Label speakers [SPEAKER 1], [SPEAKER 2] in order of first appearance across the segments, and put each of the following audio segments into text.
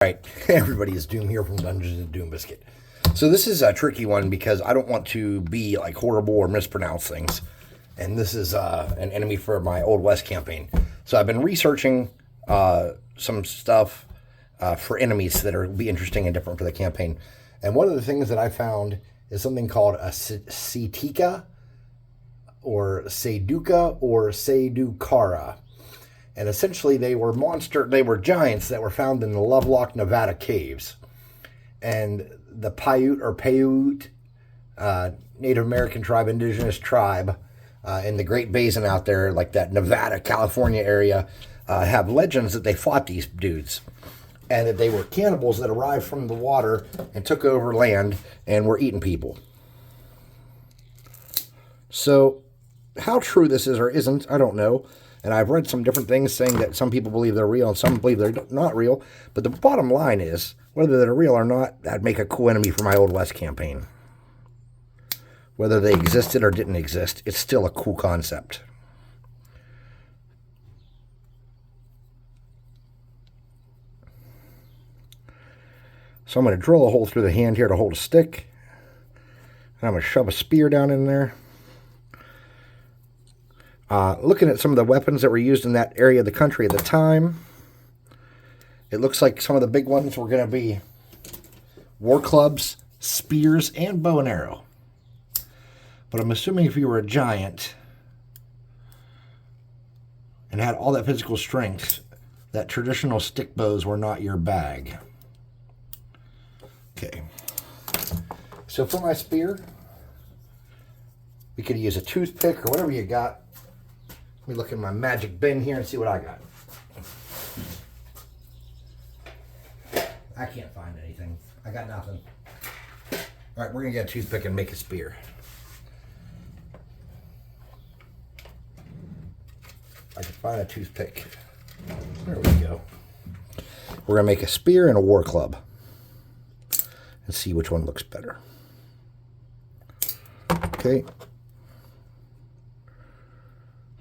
[SPEAKER 1] Right, everybody is Doom here from Dungeons and Doom Biscuit. So this is a tricky one because I don't want to be like horrible or mispronounce things. And this is an enemy for my Old West campaign. So I've been researching some stuff for enemies that are be interesting and different for the campaign. And one of the things that I found is something called a Si-Te-Cah or Se-Te-Cah or Se-Te-Cah. And essentially, they were giants that were found in the Lovelock, Nevada caves. And the Paiute Native American tribe, indigenous tribe in the Great Basin out there, like that Nevada, California area, have legends that they fought these dudes. And that they were cannibals that arrived from the water and took over land and were eating people. So, how true this is or isn't, I don't know. And I've read some different things saying that some people believe they're real and some believe they're not real. But the bottom line is, whether they're real or not, that'd make a cool enemy for my Old West campaign. Whether they existed or didn't exist, it's still a cool concept. So I'm going to drill a hole through the hand here to hold a stick. And I'm going to shove a spear down in there. Looking at some of the weapons that were used in that area of the country at the time, it looks like some of the big ones were going to be war clubs, spears, and bow and arrow. But I'm assuming if you were a giant and had all that physical strength, that traditional stick bows were not your bag. Okay. So for my spear, we could use a toothpick or whatever you got. Let me look in my magic bin here and see what I got. I can't find anything. I got nothing. All right, we're going to get a toothpick and make a spear. I can find a toothpick. There we go. We're going to make a spear and a war club and see which one looks better. Okay.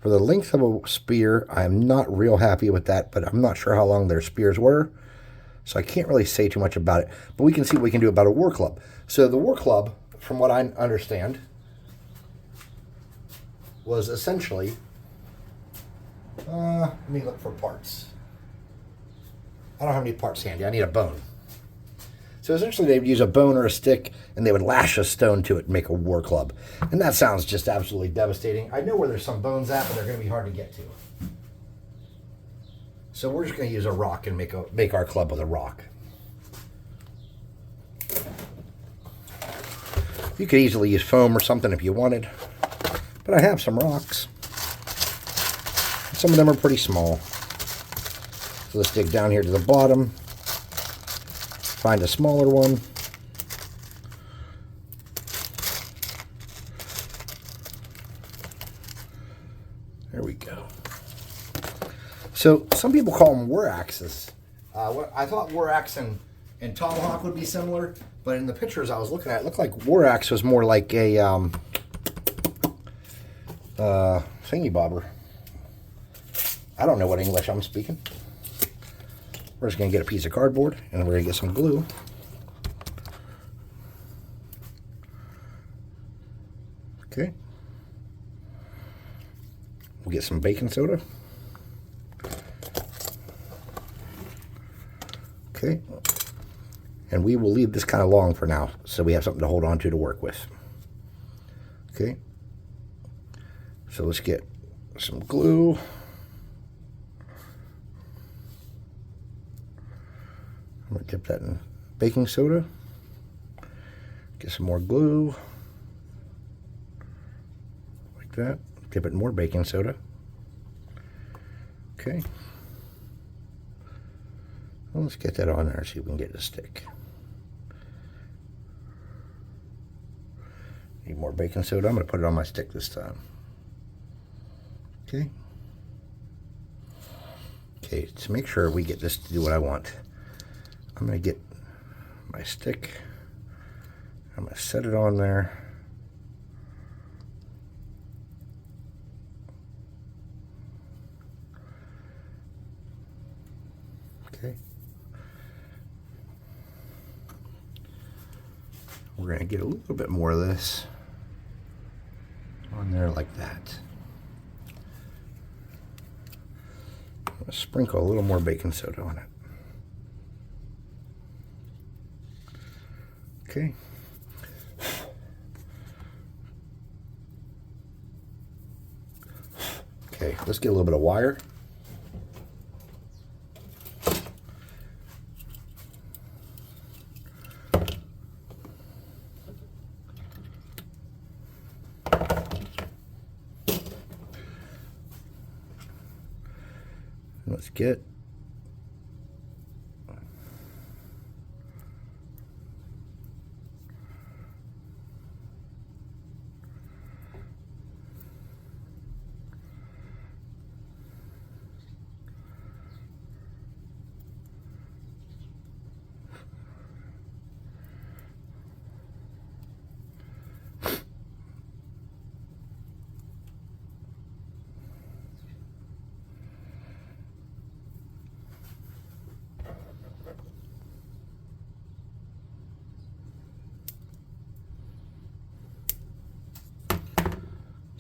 [SPEAKER 1] For the length of a spear, I'm not real happy with that, but I'm not sure how long their spears were, so I can't really say too much about it. But we can see what we can do about a war club. So the war club, from what I understand, was essentially... let me look for parts. I don't have any parts handy. I need a bone. So essentially they would use a bone or a stick and they would lash a stone to it and make a war club. And that sounds just absolutely devastating. I know where there's some bones at, but they're going to be hard to get to. So we're just going to use a rock and make our club with a rock. You could easily use foam or something if you wanted. But I have some rocks. Some of them are pretty small. So let's dig down here to the bottom. Find a smaller one. There we go. So some people call them war axes. I thought war axe and tomahawk would be similar, but in the pictures I was looking at, it looked like war axe was more like a thingy bobber. I don't know what English I'm speaking. We're just going to get a piece of cardboard and we're going to get some glue. Okay. We'll get some baking soda. Okay. And we will leave this kind of long for now so we have something to hold on to work with. Okay. So let's get some glue. I'm going to dip that in baking soda. Get some more glue. Like that. Dip it in more baking soda. Okay. Well, let's get that on there and see if we can get it to stick. Need more baking soda. I'm going to put it on my stick this time. Okay. Okay, to make sure we get this to do what I want, I'm going to get my stick, I'm going to set it on there. Okay. We're going to get a little bit more of this on there like that. Sprinkle a little more baking soda on it. Okay. Okay, let's get a little bit of wire. Let's get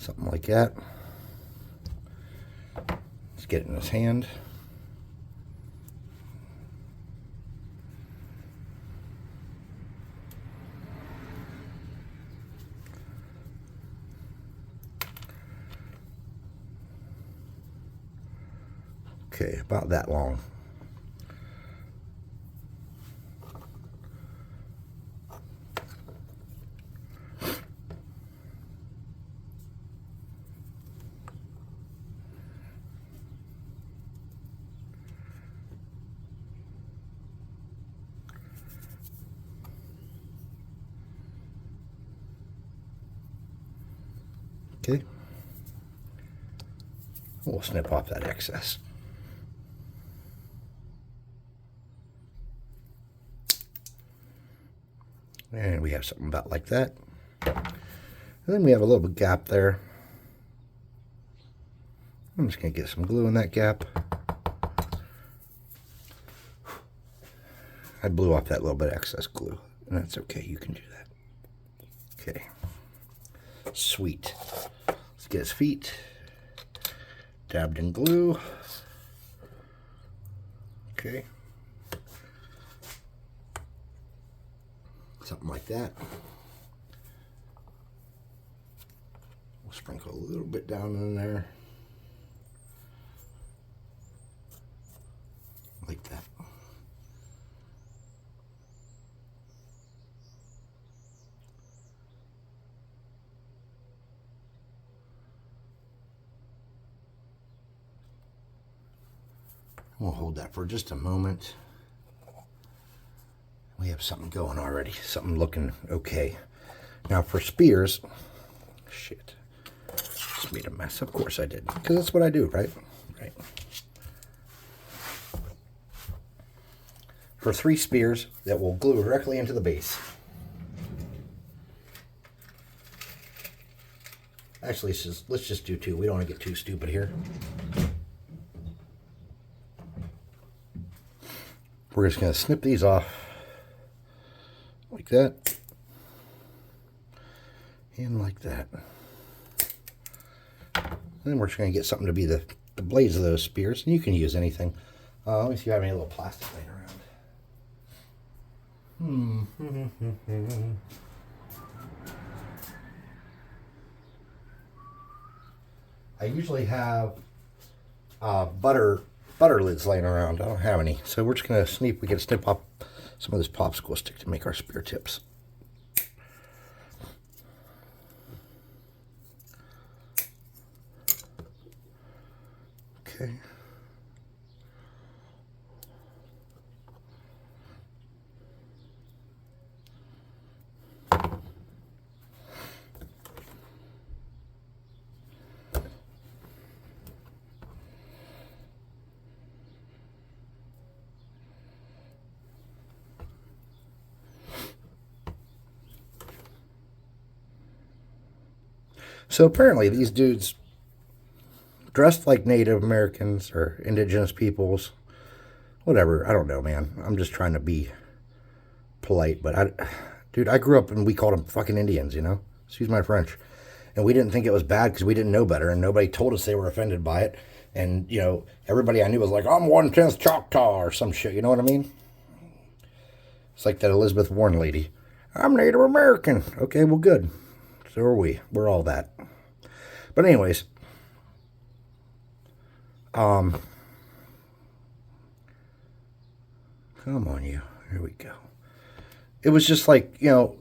[SPEAKER 1] something like that. Let's get it in his hand. Okay, about that long. Okay. We'll snip off that excess. And we have something about like that. And then we have a little bit gap there. I'm just going to get some glue in that gap. I blew off that little bit of excess glue, and that's okay. You can do that. Okay. Sweet. Let's get his feet dabbed in glue. Okay. Something like that. We'll sprinkle a little bit down in there. Like that. We'll hold that for just a moment. We have something going already, something looking okay. Now for spears, shit, just made a mess. Of course I did, because that's what I do, right? Right. For 3 spears that will glue directly into the base. Actually, let's just do 2. We don't want to get too stupid here. We're just going to snip these off like that and like that. And then we're just going to get something to be the blades of those spears, and you can use anything. Let me see if I have any little plastic laying around. I usually have butter lids laying around. I don't have any, so we're just gonna snip. We can snip up some of this popsicle stick to make our spear tips. Okay. So apparently these dudes dressed like Native Americans or indigenous peoples, whatever. I don't know, man. I'm just trying to be polite, but Dude, I grew up and we called them fucking Indians, you know? Excuse my French. And we didn't think it was bad because we didn't know better, and nobody told us they were offended by it. And, you know, everybody I knew was like, I'm 1/10 Choctaw or some shit, you know what I mean? It's like that Elizabeth Warren lady. I'm Native American. Okay, well, good. So are we. We're all that. But anyways, come on, you. Here we go. It was just like, you know,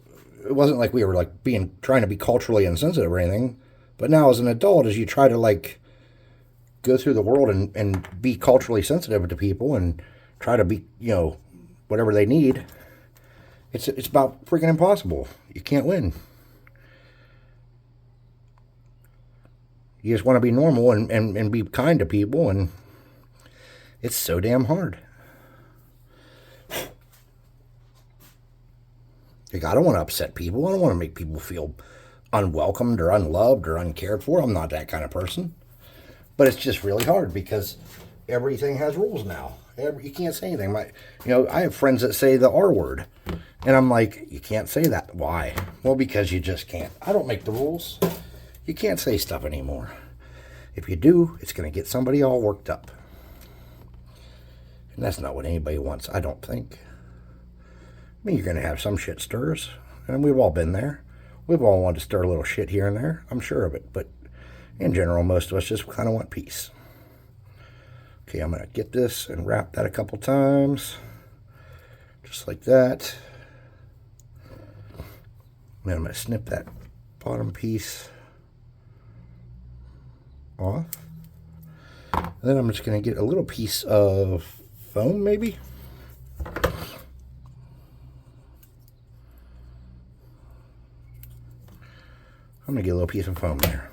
[SPEAKER 1] it wasn't like we were like trying to be culturally insensitive or anything. But now as an adult, as you try to like go through the world and be culturally sensitive to people and try to be, you know, whatever they need, it's about freaking impossible. You can't win. You just want to be normal and be kind to people, and it's so damn hard. Like, I don't want to upset people. I don't want to make people feel unwelcomed or unloved or uncared for. I'm not that kind of person. But it's just really hard because everything has rules now. You can't say anything. I have friends that say the R word. And I'm like, you can't say that. Why? Well, because you just can't. I don't make the rules. You can't say stuff anymore. If you do, it's going to get somebody all worked up. And that's not what anybody wants, I don't think. I mean, you're going to have some shit stirs. And we've all been there. We've all wanted to stir a little shit here and there. I'm sure of it. But in general, most of us just kind of want peace. Okay, I'm going to get this and wrap that a couple times. Just like that. And then I'm going to snip that bottom piece off. And then I'm just going to get a little piece of foam, maybe. I'm going to get a little piece of foam there.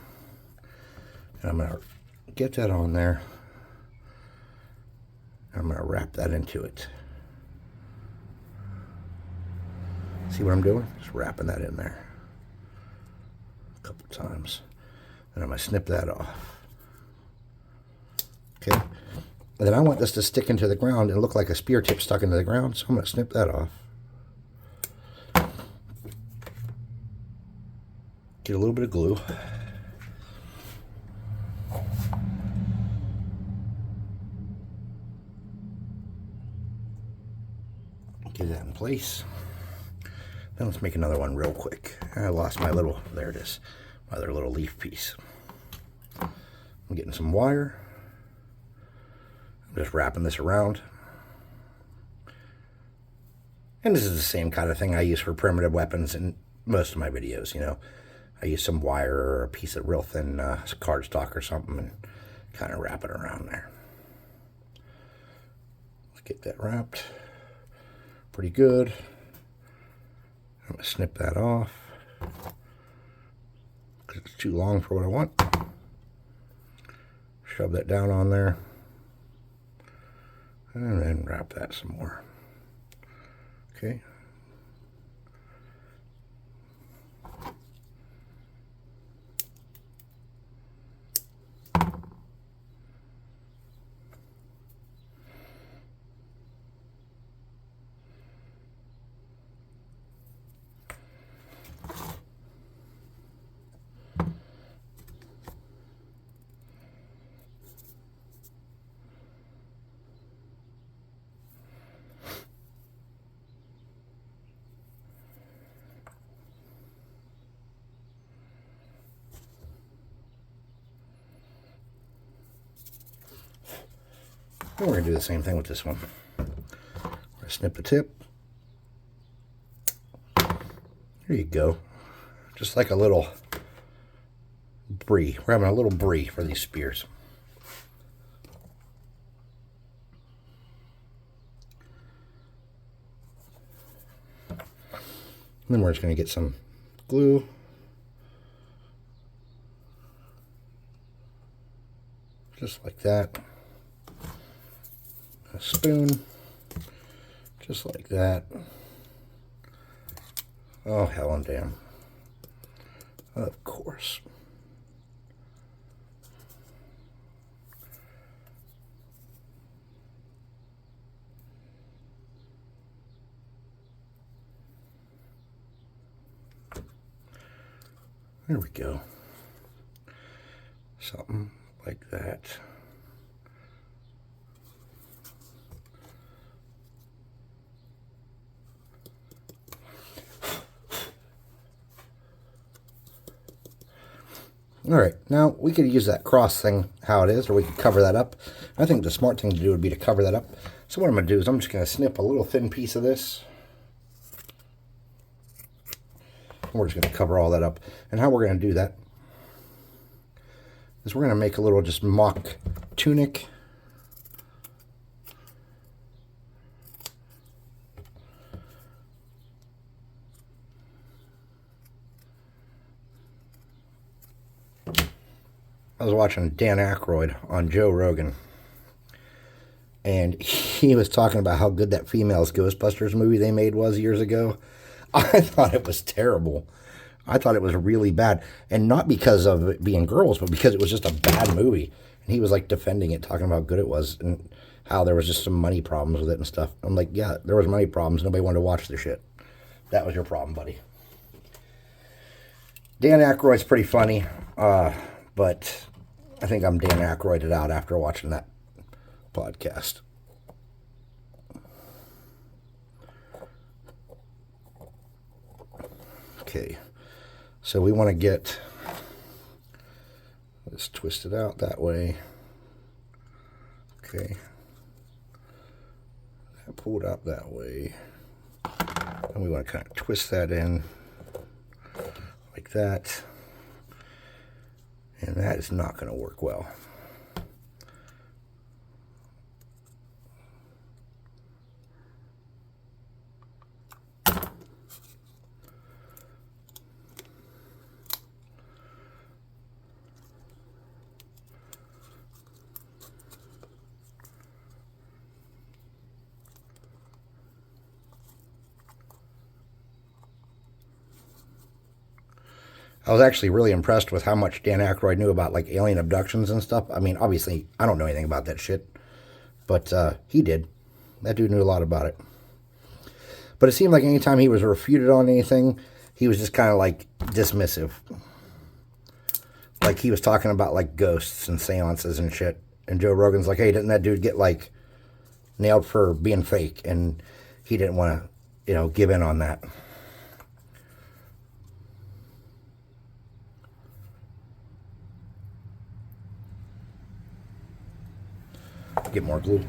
[SPEAKER 1] And I'm going to get that on there. I'm going to wrap that into it. See what I'm doing? Just wrapping that in there a couple times. And I'm going to snip that off. Okay. And then I want this to stick into the ground and look like a spear tip stuck into the ground, so I'm going to snip that off. Get a little bit of glue. Get that in place. Then let's make another one real quick. I lost my little, there it is, my other little leaf piece. I'm getting some wire. I'm just wrapping this around. And this is the same kind of thing I use for primitive weapons in most of my videos, you know. I use some wire or a piece of real thin cardstock or something and kind of wrap it around there. Let's get that wrapped pretty good. I'm going to snip that off because it's too long for what I want. Shove that down on there. And then wrap that some more. Okay. And we're going to do the same thing with this one. We're going to snip the tip. There you go. Just like a little brie. We're having a little brie for these spears. And then we're just going to get some glue. Just like that. A spoon, just like that. Oh, hell and damn. Of course. There we go. Something like that. All right, now we could use that cross thing how it is, or we could cover that up. I think the smart thing to do would be to cover that up. So what I'm going to do is I'm just going to snip a little thin piece of this. And we're just going to cover all that up. And how we're going to do that is we're going to make a little just mock tunic. I was watching Dan Aykroyd on Joe Rogan, and he was talking about how good that Females Ghostbusters movie they made was years ago. I thought it was terrible. I thought it was really bad, and not because of it being girls, but because it was just a bad movie. And he was like defending it, talking about how good it was, and how there was just some money problems with it and stuff. I'm like, yeah, there was money problems. Nobody wanted to watch the shit. That was your problem, buddy. Dan Aykroyd's pretty funny, but I think I'm Dan Aykroyded out after watching that podcast. Okay, so we want to get this twisted out that way. Okay, that pulled out that way, and we want to kind of twist that in like that, and that is not going to work well. I was actually really impressed with how much Dan Aykroyd knew about like alien abductions and stuff. I mean, obviously, I don't know anything about that shit, but he did. That dude knew a lot about it. But it seemed like anytime he was refuted on anything, he was just kind of like dismissive. Like he was talking about like ghosts and seances and shit. And Joe Rogan's like, hey, didn't that dude get like nailed for being fake? And he didn't want to, give in on that. Get more glue.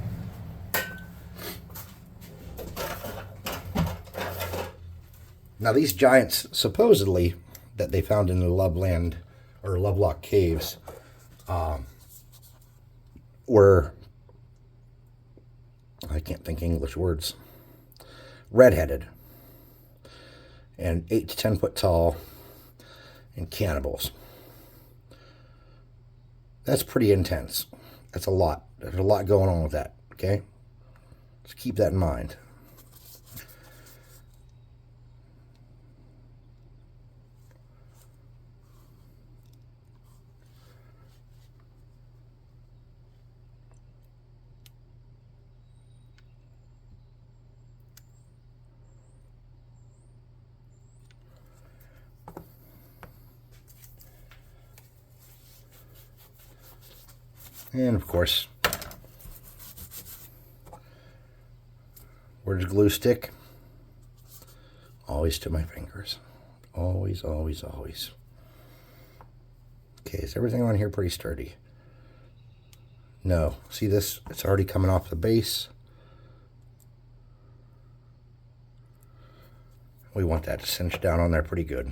[SPEAKER 1] Now these giants, supposedly, that they found in the Loveland or Lovelock caves, were, I can't think English words, redheaded and 8 to 10 foot tall and cannibals. That's pretty intense. That's a lot. There's a lot going on with that, okay? Just keep that in mind. And of course, where does glue stick? Always to my fingers. Always, always, always. Okay, is everything on here pretty sturdy? No. See this? It's already coming off the base. We want that to cinch down on there pretty good.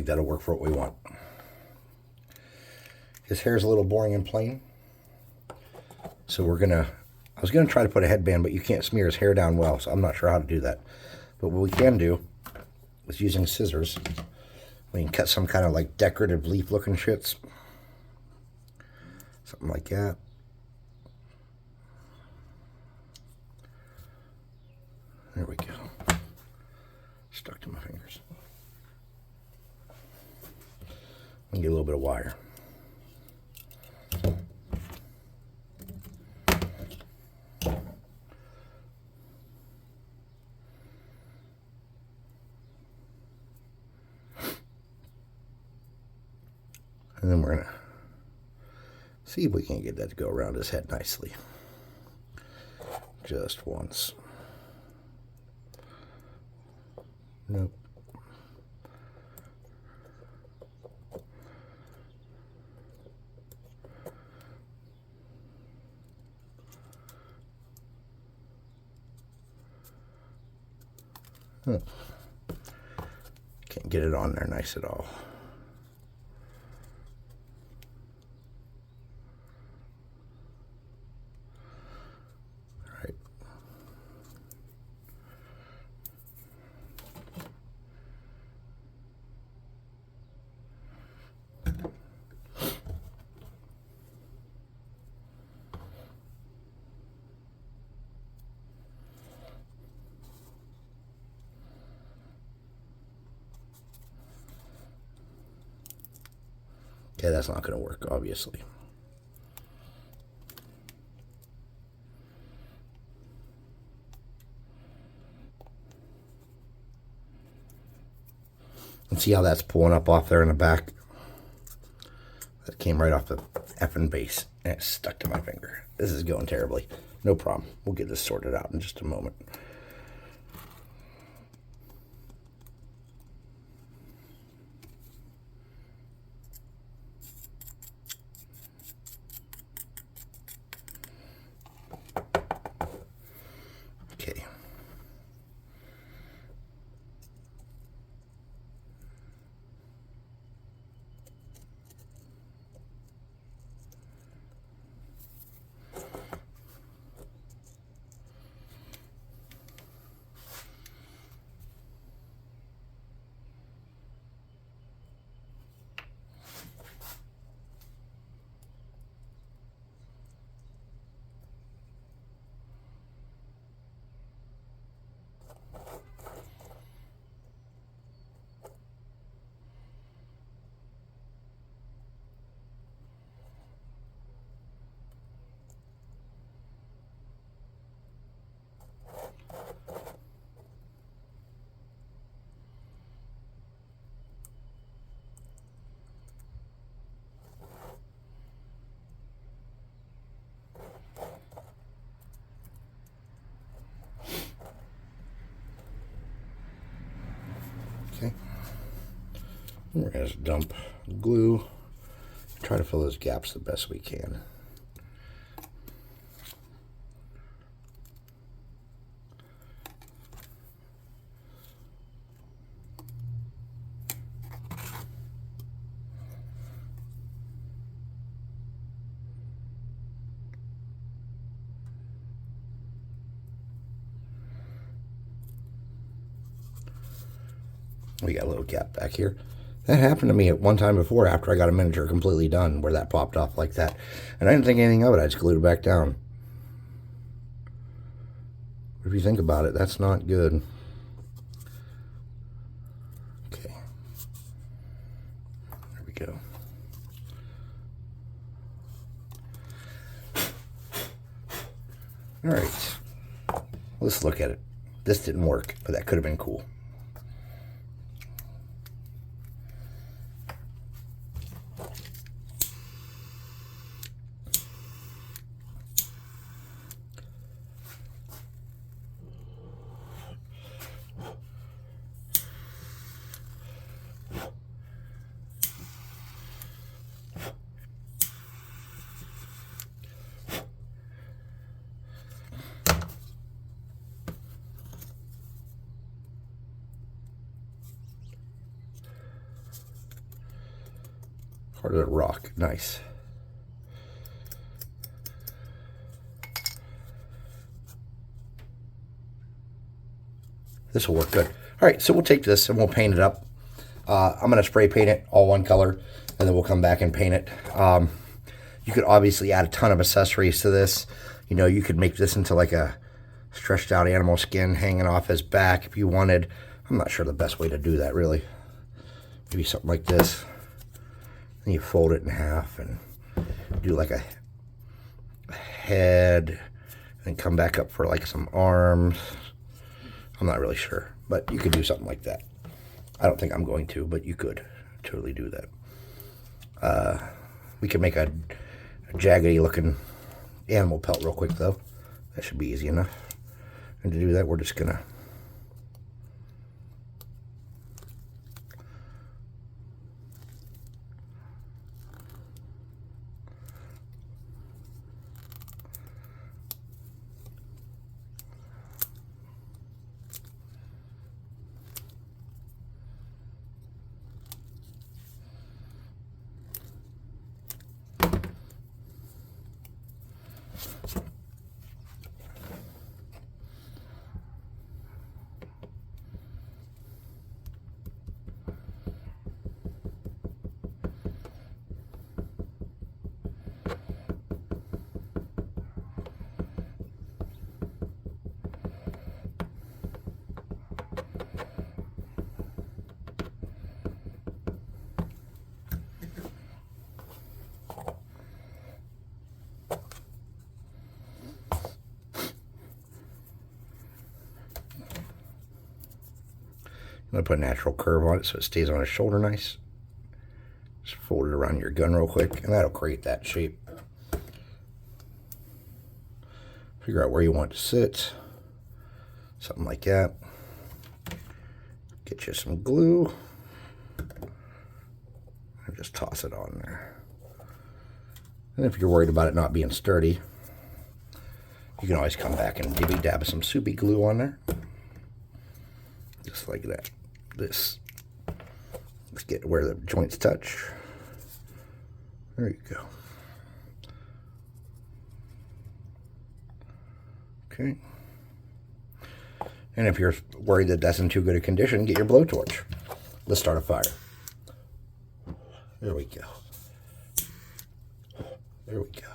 [SPEAKER 1] think that'll work for what we want. His hair's a little boring and plain. So I was gonna try to put a headband, but you can't smear his hair down well, so I'm not sure how to do that. But what we can do is using scissors, we can cut some kind of like decorative leaf looking shits. Something like that. There we go. Stuck to my fingers. And get a little bit of wire. And then we're going to see if we can get that to go around his head nicely. Just once. Nope. Can't get it on there nice at all. Okay, that's not going to work, obviously. And see how that's pulling up off there in the back? That came right off the effing base, and it stuck to my finger. This is going terribly. No problem. We'll get this sorted out in just a moment. Okay. Okay. We're going to dump glue, try to fill those gaps the best we can. We got a little gap back here. That happened to me at one time before after I got a miniature completely done where that popped off like that. And I didn't think anything of it. I just glued it back down. If you think about it, that's not good. Okay. There we go. All right. Let's look at it. This didn't work, but that could have been cool. Heart of the rock. Nice. This will work good. All right, so we'll take this and we'll paint it up. I'm going to spray paint it all one color, and then we'll come back and paint it. You could obviously add a ton of accessories to this. You know, you could make this into like a stretched out animal skin hanging off his back if you wanted. I'm not sure the best way to do that, really. Maybe something like this. Then you fold it in half and do like a head, and come back up for like some arms. I'm not really sure, but you could do something like that. I don't think I'm going to, but you could totally do that. We could make a jaggedy looking animal pelt real quick though. That should be easy enough. And to do that, we're just gonna I'm going to put a natural curve on it so it stays on his shoulder nice. Just fold it around your gun real quick, and that'll create that shape. Figure out where you want it to sit. Something like that. Get you some glue. And just toss it on there. And if you're worried about it not being sturdy, you can always come back and maybe dab some soupy glue on there. Just like that. Let's get where the joints touch. There you go. Okay. And if you're worried that that's in too good a condition, get your blowtorch. Let's start a fire. There we go. There we go.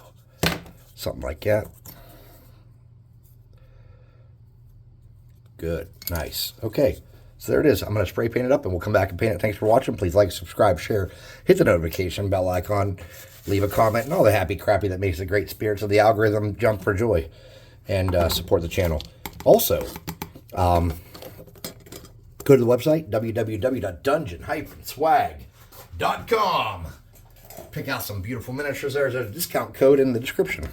[SPEAKER 1] Something like that. Good. Nice. Okay. So there it is. I'm going to spray paint it up and we'll come back and paint it. Thanks for watching. Please like, subscribe, share, hit the notification bell icon, leave a comment, and all the happy crappy that makes the great spirits of the algorithm jump for joy, and support the channel. Also, go to the website, www.dungeon-swag.com. Pick out some beautiful miniatures. There's a discount code in the description.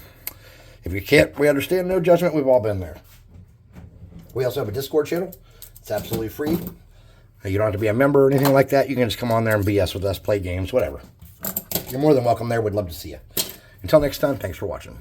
[SPEAKER 1] If you can't, we understand. No judgment. We've all been there. We also have a Discord channel. It's absolutely free. You don't have to be a member or anything like that. You can just come on there and BS with us, play games, whatever. You're more than welcome there. We'd love to see you. Until next time, thanks for watching.